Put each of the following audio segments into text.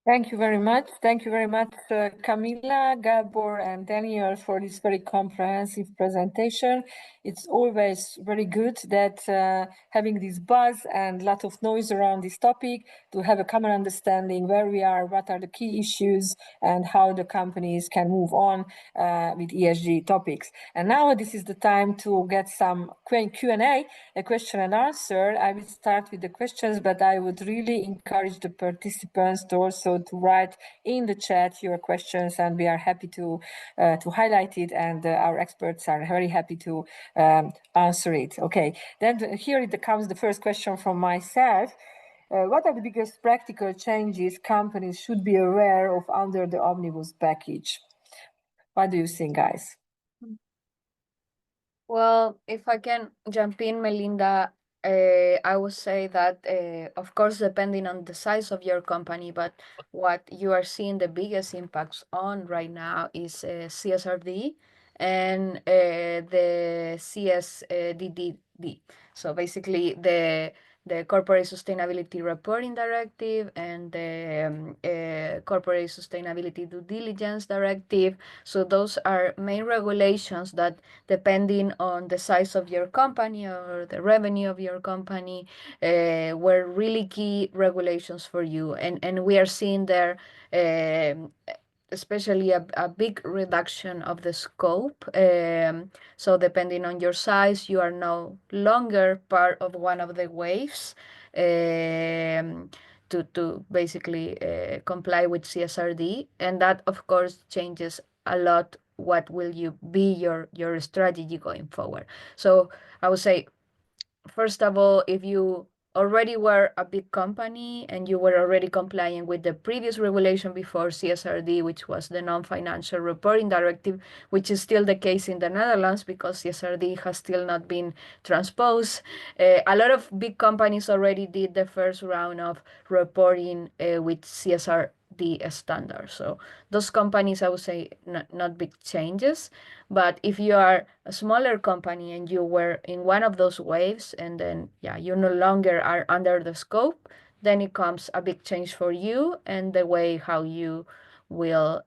Thank you very much. Thank you very much, Camilla, Gabor, and Daniel for this very comprehensive presentation. It's always very good that having this buzz and a lot of noise around this topic to have a common understanding where we are, what are the key issues, and how the companies can move on with ESG topics. And now this is the time to get some Q&A, a question and answer. I will start with the questions, but I would really encourage the participants to also to write in the chat your questions, and we are happy to highlight it, and our experts are very happy to answer it. Okay, then here it comes the first question from myself. What are the biggest practical changes companies should be aware of under the omnibus package? What do you think, guys? Well, if I can jump in, Melinda, I would say that, of course, depending on the size of your company, but what you are seeing the biggest impacts on right now is CSRD and the CSDDD. So basically, the Corporate Sustainability Reporting Directive and the Corporate Sustainability Due Diligence Directive. So those are main regulations that, depending on the size of your company or the revenue of your company, were really key regulations for you. And we are seeing there especially a big reduction of the scope. So depending on your size, you are no longer part of one of the waves to basically comply with CSRD. And that, of course, changes a lot what will you be your strategy going forward. So I would say, first of all, if you already were a big company and you were already complying with the previous regulation before CSRD, which was the non-financial reporting directive, which is still the case in the Netherlands because CSRD has still not been transposed. A lot of big companies already did the first round of reporting with CSRD standards. So those companies, I would say, not big changes. But if you are a smaller company and you were in one of those waves, and then you no longer are under the scope, then it comes a big change for you and the way how you will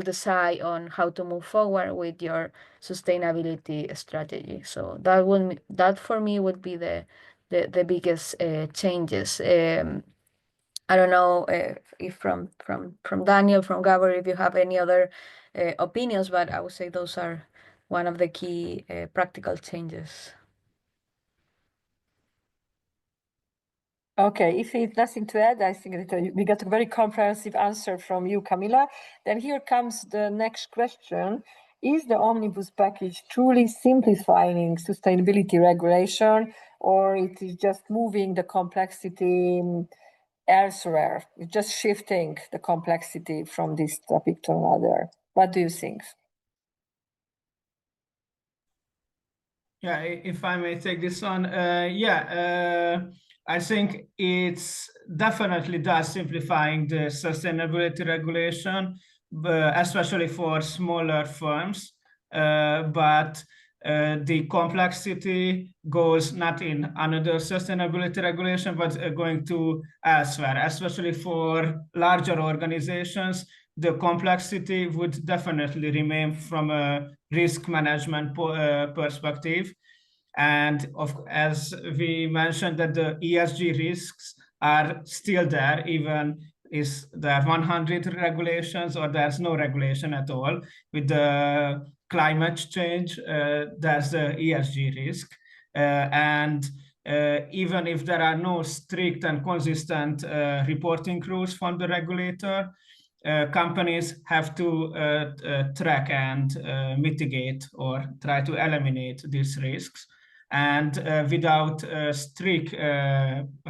decide on how to move forward with your sustainability strategy. So that for me would be the biggest changes. I don't know if from Daniel, from Gabor, if you have any other opinions, but I would say those are one of the key practical changes. Okay, if it's nothing to add, I think that we got a very comprehensive answer from you, Camilla. Then here comes the next question. Is the omnibus package truly simplifying sustainability regulation, or it is just moving the complexity elsewhere? It's just shifting the complexity from this topic to another. What do you think? Yeah, if I may take this one, I think it's definitely does simplifying the sustainability regulation, especially for smaller firms. But the complexity goes not in another sustainability regulation, but going to elsewhere, especially for larger organizations. The complexity would definitely remain from a risk management perspective. And as we mentioned, that the ESG risks are still there, even if there are 100 regulations or there's no regulation at all. With the climate change, there's the ESG risk. And even if there are no strict and consistent reporting rules from the regulator, companies have to track and mitigate or try to eliminate these risks. And without strict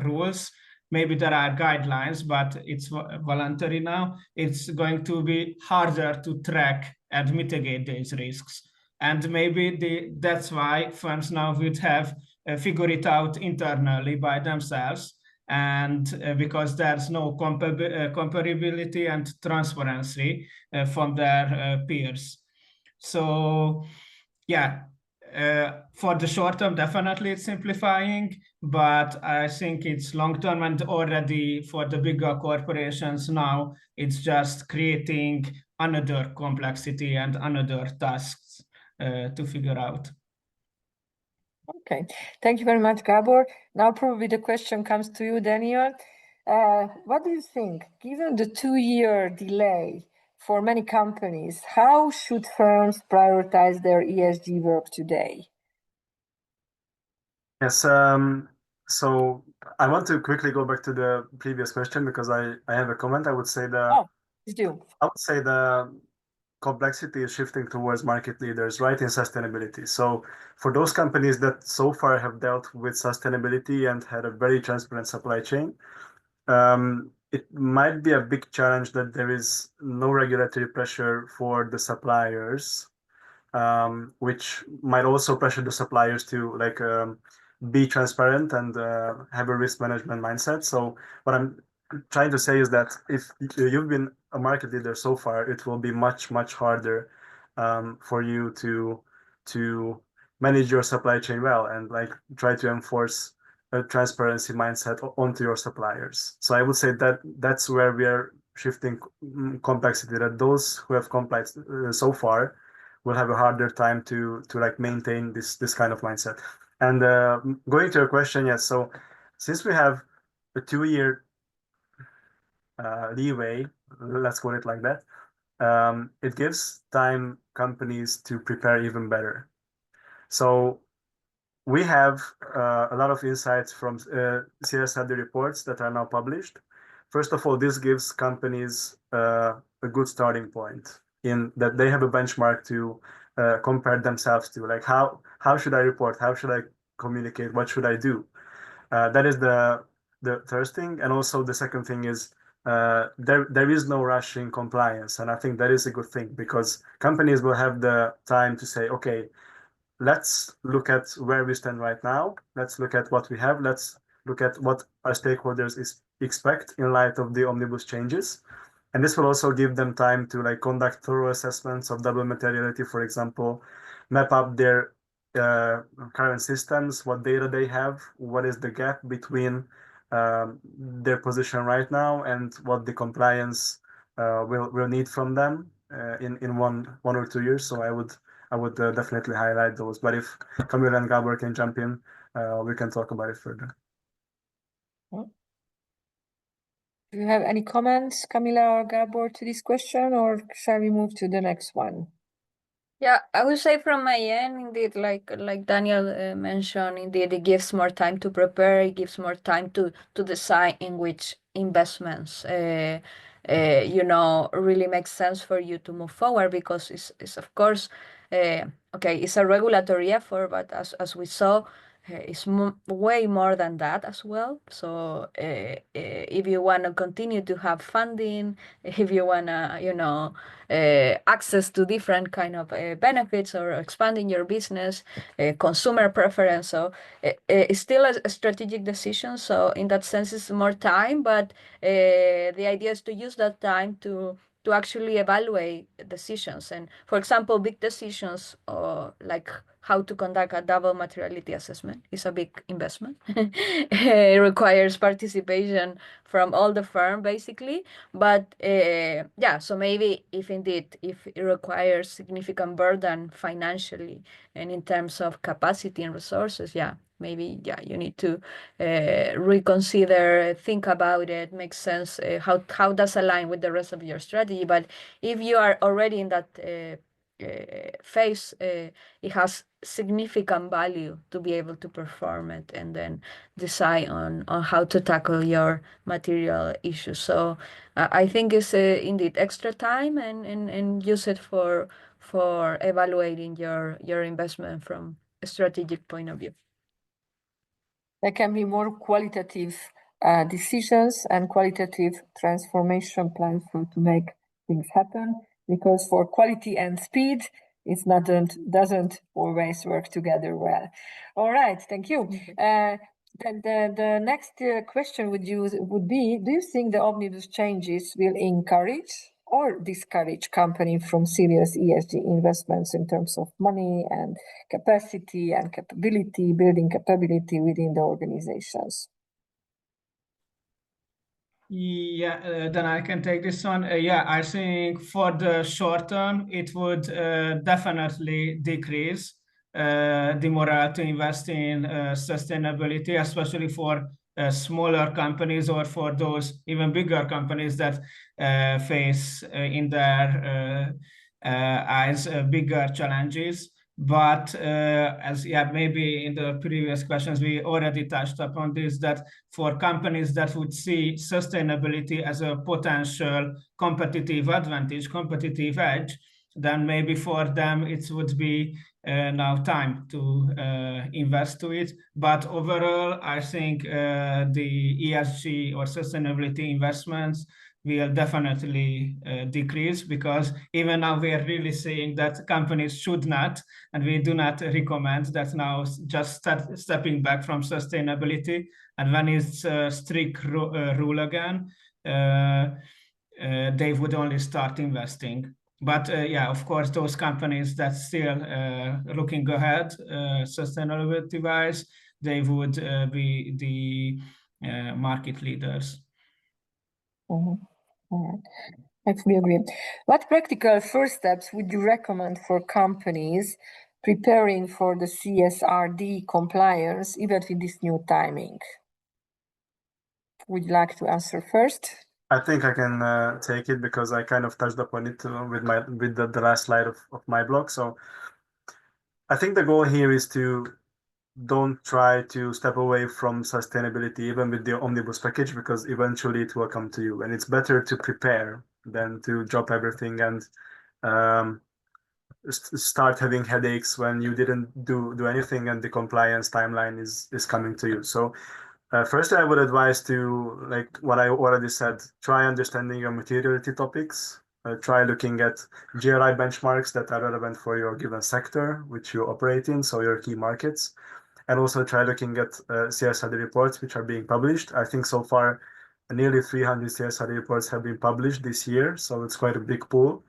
rules, maybe there are guidelines, but it's voluntary now, it's going to be harder to track and mitigate these risks. And maybe that's why firms now would have figured it out internally by themselves, and because there's no comparability and transparency from their peers. So yeah, for the short term, definitely it's simplifying, but I think it's long term, and already for the bigger corporations now, it's just creating another complexity and another tasks to figure out. Okay, thank you very much, Gabor. Now probably the question comes to you, Daniel. What do you think, given the 2-year delay for many companies, how should firms prioritize their ESG work today? Yes, so I want to quickly go back to the previous question because I have a comment. I would say Please do. I would say the complexity is shifting towards market leaders, right, in sustainability. So for those companies that so far have dealt with sustainability and had a very transparent supply chain, it might be a big challenge that there is no regulatory pressure for the suppliers, which might also pressure the suppliers to be transparent and have a risk management mindset. So what I'm trying to say is that if you've been a market leader so far, it will be much, much harder for you to manage your supply chain well and try to enforce a transparency mindset onto your suppliers. So I would say that that's where we are shifting complexity, that those who have complied so far will have a harder time to maintain this kind of mindset. And going to your question, yes. So since we have a 2-year leeway, let's call it like that, it gives time companies to prepare even better. So we have a lot of insights from CSRD reports that are now published. First of all, this gives companies a good starting point in that they have a benchmark to compare themselves to. Like how should I report? How should I communicate? What should I do? That is the first thing. And also the second thing is there is no rush in compliance. And I think that is a good thing because companies will have the time to say, okay, let's look at where we stand right now. Let's look at what we have. Let's look at what our stakeholders expect in light of the omnibus changes. And this will also give them time to conduct thorough assessments of double materiality, for example, map up their current systems, what data they have, what is the gap between their position right now and what the compliance will need from them in one or 2 years. So I would definitely highlight those. But if Camilla and Gabor can jump in, we can talk about it further. Do you have any comments, Camilla or Gabor, to this question, or shall we move to the next one? Yeah, I would say from my end, indeed, like Daniel mentioned, indeed, it gives more time to prepare. It gives more time to decide in which investments, really makes sense for you to move forward because it's of course, okay, it's a regulatory effort, but as we saw, it's way more than that as well. So if you want to continue to have funding, if you want to, access to different kind of benefits or expanding your business, consumer preference. So it's still a strategic decision. So in that sense, it's more time, but the idea is to use that time to actually evaluate decisions. And for example, big decisions like how to conduct a double materiality assessment is a big investment. It requires participation from all the firm basically. But yeah, so maybe if it requires significant burden financially and in terms of capacity and resources, maybe you need to reconsider, think about it, make sense, how does align with the rest of your strategy. But if you are already in that phase, it has significant value to be able to perform it and then decide on how to tackle your material issues. So I think it's indeed extra time and use it for evaluating your investment from a strategic point of view. There can be more qualitative decisions and qualitative transformation plans to make things happen, because for quality and speed, it doesn't always work together well. All right, thank you. The next question would be, do you think the omnibus changes will encourage or discourage companies from serious ESG investments in terms of money and capacity and capability, building capability within the organizations? Yeah, then I can take this one. Yeah, I think for the short term, it would definitely decrease the morale to invest in sustainability, especially for smaller companies or for those even bigger companies that face in their eyes bigger challenges. But as maybe in the previous questions, we already touched upon this, that for companies that would see sustainability as a potential competitive advantage, competitive edge, then maybe for them it would be now time to invest to it. But overall, I think the ESG or sustainability investments will definitely decrease, because even now we are really saying that companies should not, and we do not recommend that now just stepping back from sustainability. And when it's a strict rule again, they would only start investing. But yeah, of course, those companies that still looking ahead, sustainability-wise, they would be the market leaders. I fully agree. What practical first steps would you recommend for companies preparing for the CSRD compliance, even with this new timing? Would you like to answer first? I think I can take it, because I kind of touched upon it with the last slide of my blog. So I think the goal here is to don't try to step away from sustainability, even with the omnibus package, because eventually it will come to you. And it's better to prepare than to drop everything and start having headaches when you didn't do anything and the compliance timeline is coming to you. So firstly, I would advise to, like what I already said, try understanding your materiality topics. Try looking at GRI benchmarks that are relevant for your given sector, which you operate in, so your key markets. And also try looking at CSRD reports which are being published. I think so far nearly 300 CSRD reports have been published this year, so it's quite a big pool,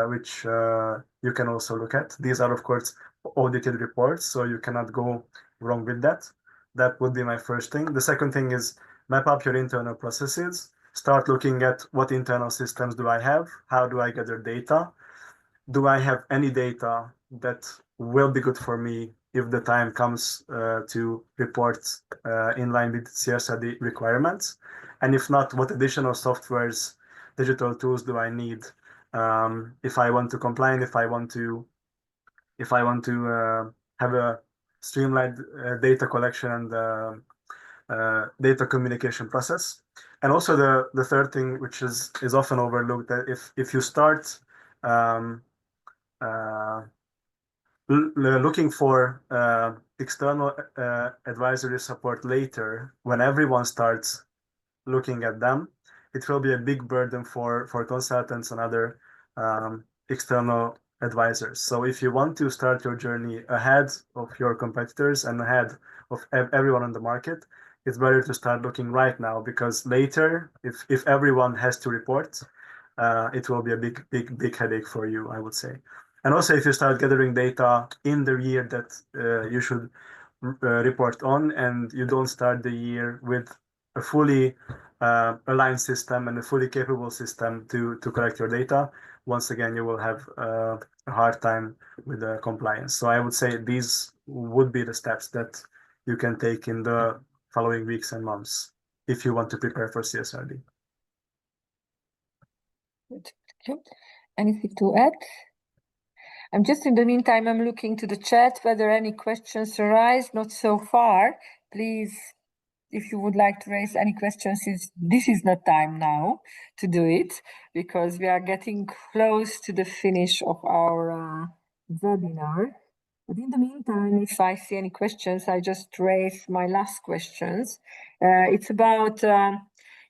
which you can also look at. These are, of course, audited reports, so you cannot go wrong with that. That would be my first thing. The second thing is map up your internal processes. Start looking at what internal systems do I have? How do I gather data? Do I have any data that will be good for me if the time comes to report in line with CSRD requirements? And if not, what additional softwares, digital tools do I need if I want to comply, and if I want to have a streamlined data collection and data communication process. And also the third thing, which is often overlooked, that if you start looking for external advisory support later, when everyone starts looking at them, it will be a big burden for consultants and other external advisors. So if you want to start your journey ahead of your competitors and ahead of everyone on the market, it's better to start looking right now, because later, if everyone has to report, it will be a big headache for you, I would say. And also, if you start gathering data in the year that you should report on, and you don't start the year with a fully aligned system and a fully capable system to collect your data, once again, you will have a hard time with the compliance. So I would say these would be the steps that you can take in the following weeks and months if you want to prepare for CSRD. Good. Anything to add? I'm just in the meantime, I'm looking to the chat whether any questions arise. Not so far. Please, if you would like to raise any questions, this is not time now to do it, because we are getting close to the finish of our webinar. But in the meantime, if I see any questions, I just raise my last questions. It's about,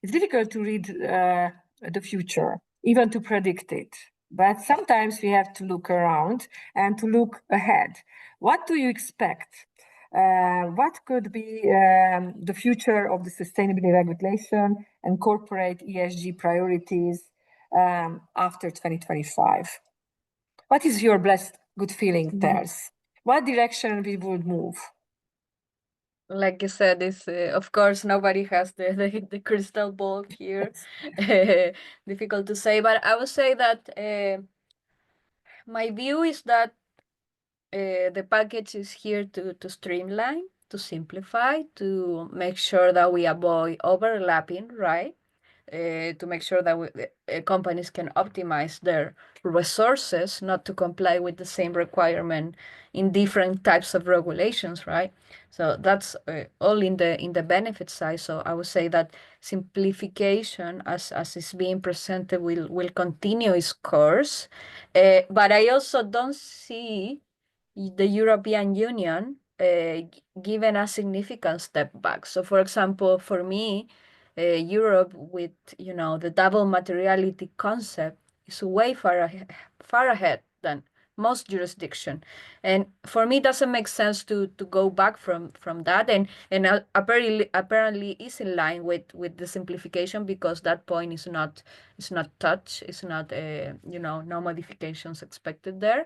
it's difficult to read the future, even to predict it. But sometimes we have to look around and to look ahead. What do you expect? What could be the future of the sustainability regulation and corporate ESG priorities after 2025? What is your best good feeling there? What direction we would move? Like you said, is of course nobody has the crystal ball here. Difficult to say, but I would say that my view is that the package is here to streamline, to simplify, to make sure that we avoid overlapping, right? To make sure that companies can optimize their resources, not to comply with the same requirement in different types of regulations, right? So that's all in the benefit side. So I would say that simplification, as is being presented, will continue its course. But I also don't see the European Union given a significant step back. So, for example, for me, Europe with the double materiality concept is way far ahead than most jurisdiction, and for me, it doesn't make sense to go back from that, and apparently is in line with the simplification, because that point is not touched, it's not no modifications expected there,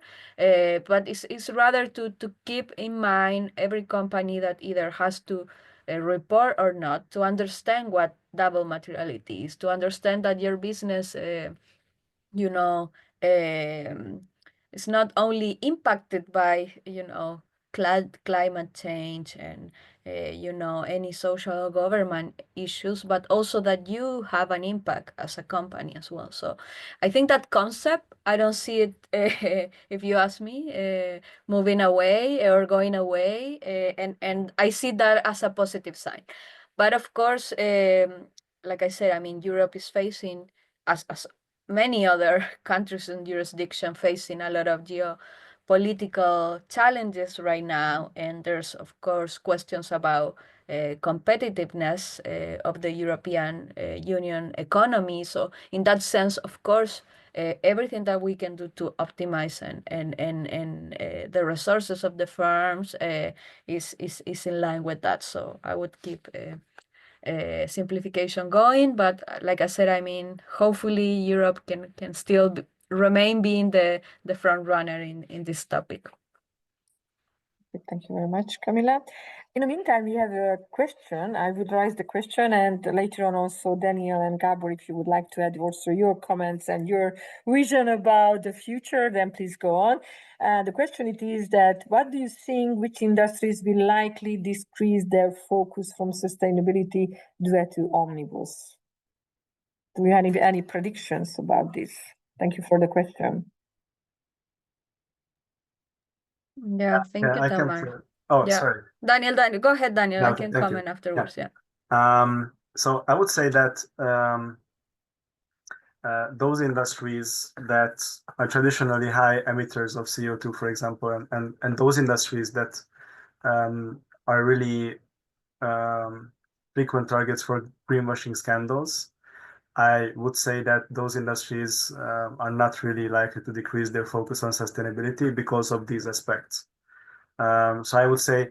but it's rather to keep in mind every company that either has to report or not, to understand what double materiality is, to understand that your business it's not only impacted by climate change and any social government issues, but also that you have an impact as a company as well. So I think that concept, I don't see it if you ask me, moving away or going away, and I see that as a positive sign. But of course, like I said, I mean, Europe is facing, as many other countries and jurisdictions, facing a lot of geopolitical challenges right now, and there's of course questions about competitiveness of the European Union economy. So in that sense, of course, everything that we can do to optimize and the resources of the firms is in line with that. So I would keep simplification going, but like I said, I mean, hopefully Europe can still remain being the front runner in this topic. Thank you very much, Camilla. In the meantime, we have a question. I would raise the question, and later on also Daniel and Gabor, if you would like to add also your comments and your vision about the future, then please go on. The question it is that, what do you think, which industries will likely decrease their focus from sustainability due to omnibus? Do we have any predictions about this? Thank you for the question. Yeah, thank you, Tamar. Oh, yeah. Sorry. Daniel, go ahead, Daniel. No, I can comment afterwards. Yeah. So I would say that those industries that are traditionally high emitters of CO2, for example, and those industries that are really frequent targets for greenwashing scandals, I would say that those industries are not really likely to decrease their focus on sustainability because of these aspects. So I would say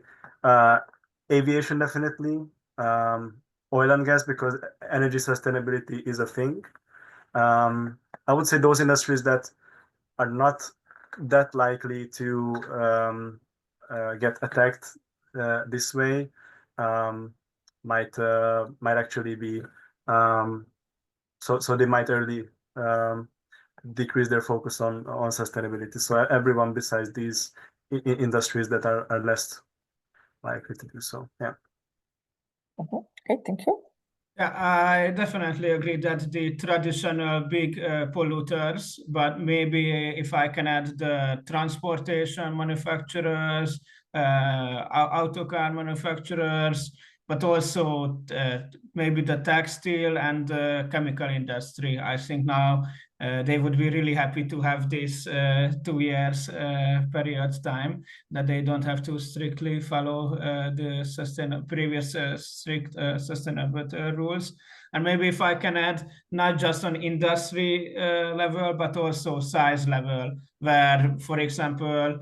aviation definitely, oil and gas, because energy sustainability is a thing. I would say those industries that are not that likely to get attacked this way might actually be so they might early decrease their focus on sustainability. So everyone besides these industries that are less likely to do so. Yeah. Okay, thank you. Yeah, I definitely agree that the traditional big polluters, but maybe if I can add the transportation manufacturers, auto car manufacturers, but also maybe the textile and the chemical industry. I think now they would be really happy to have this 2 years period time, that they don't have to strictly follow the previous strict sustainability rules. And maybe if I can add, not just on industry level, but also size level, where, for example,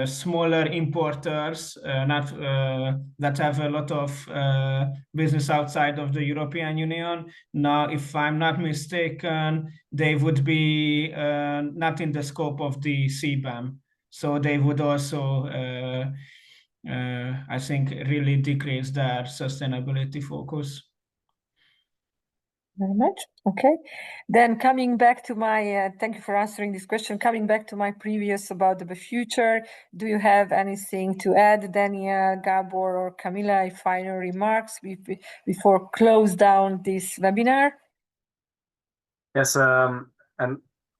smaller importers, not that have a lot of business outside of the European Union. Now, if I'm not mistaken, they would be not in the scope of the CBAM. So they would also, I think, really decrease their sustainability focus. Very much. Okay. Then coming back to my, thank you for answering this question. Coming back to my previous about the future, do you have anything to add, Daniel, Gabor, or Camilla, final remarks before close down this webinar? Yes, and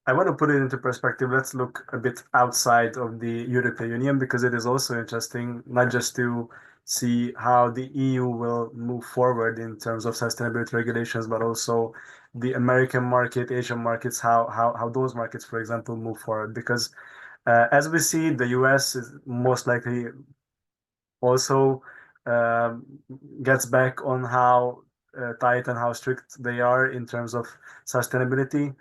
I want to put it into perspective. Let's look a bit outside of the European Union, because it is also interesting, not just to see how the EU will move forward in terms of sustainability regulations, but also the American market, Asian markets, how those markets, for example, move forward. Because as we see, the US is most likely also gets back on how tight and how strict they are in terms of sustainability.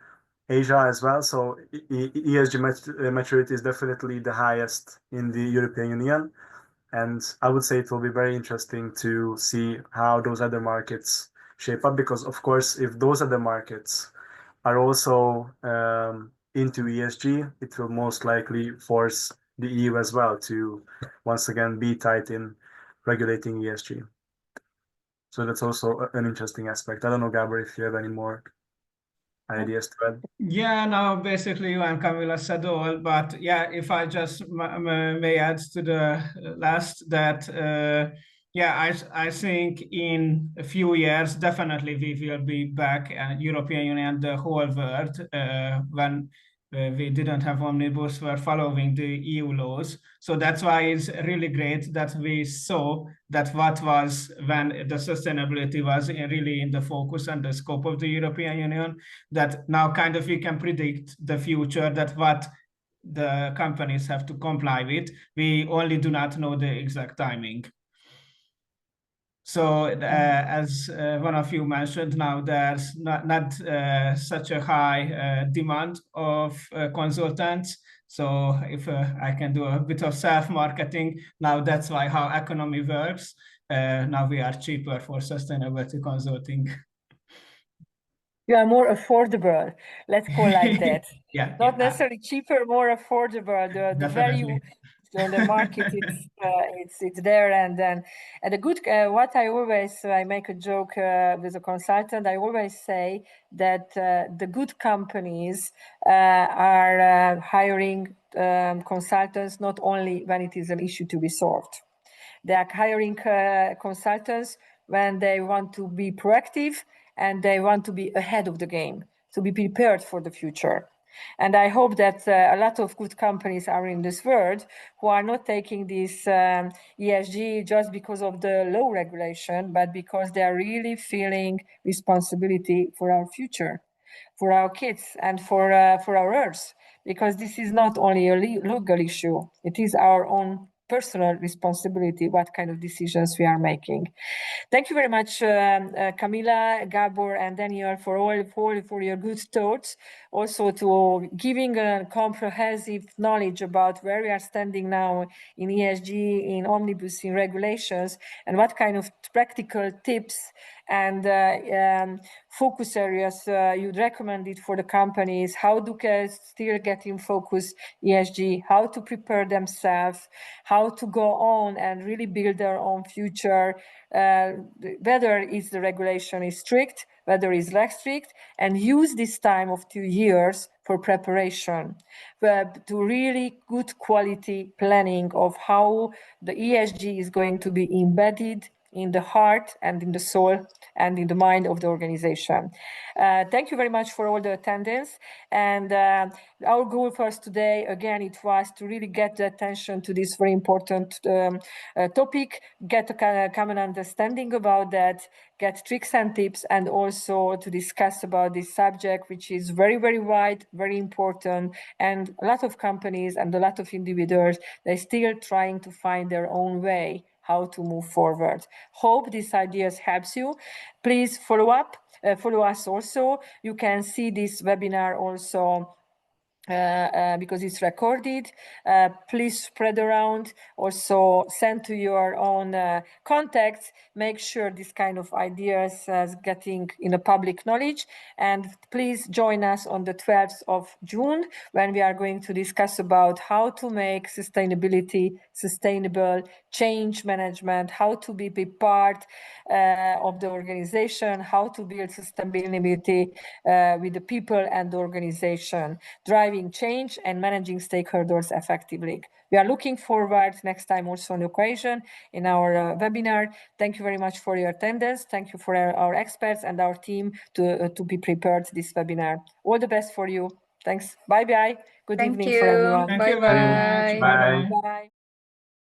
Asia as well. So ESG maturity is definitely the highest in the European Union. And I would say it will be very interesting to see how those other markets shape up, because of course, if those other markets are also into ESG, it will most likely force the EU as well to once again be tight in regulating ESG. So that's also an interesting aspect. I don't know, Gabor, if you have any more ideas to add. Yeah, no, basically you and Camilla said all, but yeah, if I just may add to the last that, yeah, I think in a few years, definitely we will be back, European Union, the whole world, when we didn't have omnibus, were following the EU laws. So that's why it's really great that we saw that what was when the sustainability was really in the focus and the scope of the European Union, that now kind of we can predict the future, that what the companies have to comply with. We only do not know the exact timing. So as one of you mentioned, now there's not such a high demand of consultants. So if I can do a bit of self-marketing, now that's why how economy works. Now we are cheaper for sustainability consulting. You are more affordable, let's call like that. Yeah, Not necessarily cheaper, more affordable. The value on the market, it's there, and a good. What I always I make a joke with a consultant. I always say that the good companies are hiring consultants not only when it is an issue to be solved. They are hiring consultants when they want to be proactive and they want to be ahead of the game, to be prepared for the future. And I hope that a lot of good companies are in this world who are not taking this ESG just because of the low regulation, but because they are really feeling responsibility for our future, for our kids, and for our Earth. Because this is not only a legal issue, it is our own personal responsibility, what kind of decisions we are making. Thank you very much, Camilla, Gabor, and Daniel for your good thoughts. Also to giving a comprehensive knowledge about where we are standing now in ESG, in omnibus, in regulations, and what kind of practical tips and focus areas you'd recommend it for the companies, how to still get in focus ESG, how to prepare themselves, how to go on and really build their own future, whether it's the regulation is strict, whether it's less strict, and use this time of 2 years for preparation, to really good quality planning of how the ESG is going to be embedded in the heart and in the soul and in the mind of the organization. Thank you very much for all the attendance. And our goal for us today, again, it was to really get the attention to this very important topic, get a common understanding about that, get tricks and tips, and also to discuss about this subject, which is very, very wide, very important, and a lot of companies and a lot of individuals, they're still trying to find their own way how to move forward. Hope these ideas helps you. Please follow us also. You can see this webinar also because it's recorded. Please spread around, also send to your own contacts. Make sure this kind of ideas is getting in the public knowledge. And please join us on the 12th of June when we are going to discuss about how to make sustainability sustainable, change management, how to be part of the organization, how to build sustainability with the people and the organization, driving change and managing stakeholders effectively. We are looking forward next time also on the occasion in our webinar. Thank you very much for your attendance. Thank you for our experts and our team to be prepared this webinar. All the best for you. Thanks. Bye-bye. Good evening for everyone. Thank you very much. Bye-bye. Bye-bye. Bye.